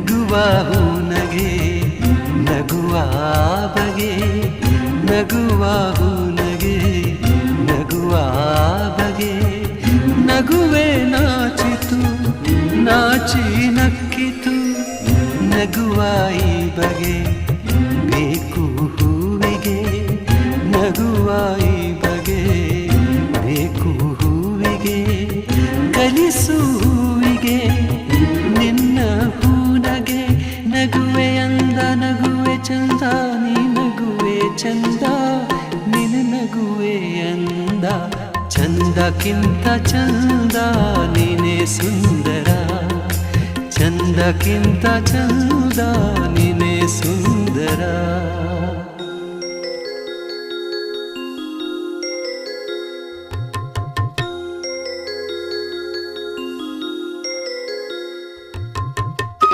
ನಗುವ ಹೂನಗೆ ನಗುವ ಬಗೆ ನಗುವ ಹೂನಗೆ ನಗುವ ಬಗೆ ನಗುವೆ ನಾಚಿತು ನಾಚಿ ನಕ್ಕಿತು ನಗುವ ಈ ಬಗೆ ಬೇಕು ಹೂವಿಗೆ ನಗುವ ಈ ಬಗೆ ಬೇಕು ಹೂವಿಗೆ ಕಲಿಸು ಹೂವಿಗೆ ನಿನ್ನ ಹೂನಗೆ ನಗುವೆ ಅಂದ ನಗುವೆ ಚಂದ ನೀ ನಗುವೆ ಚಂದ ನಿನ್ನ ನಗುವೆ ಅಂದ ಚಂದಕ್ಕಿಂತ ಚಂದ ನೀನೇ ಸುಂದರ ಚಂದಕ್ಕಿಂತ ಚಂದ ನೀನೇ ಸುಂದರ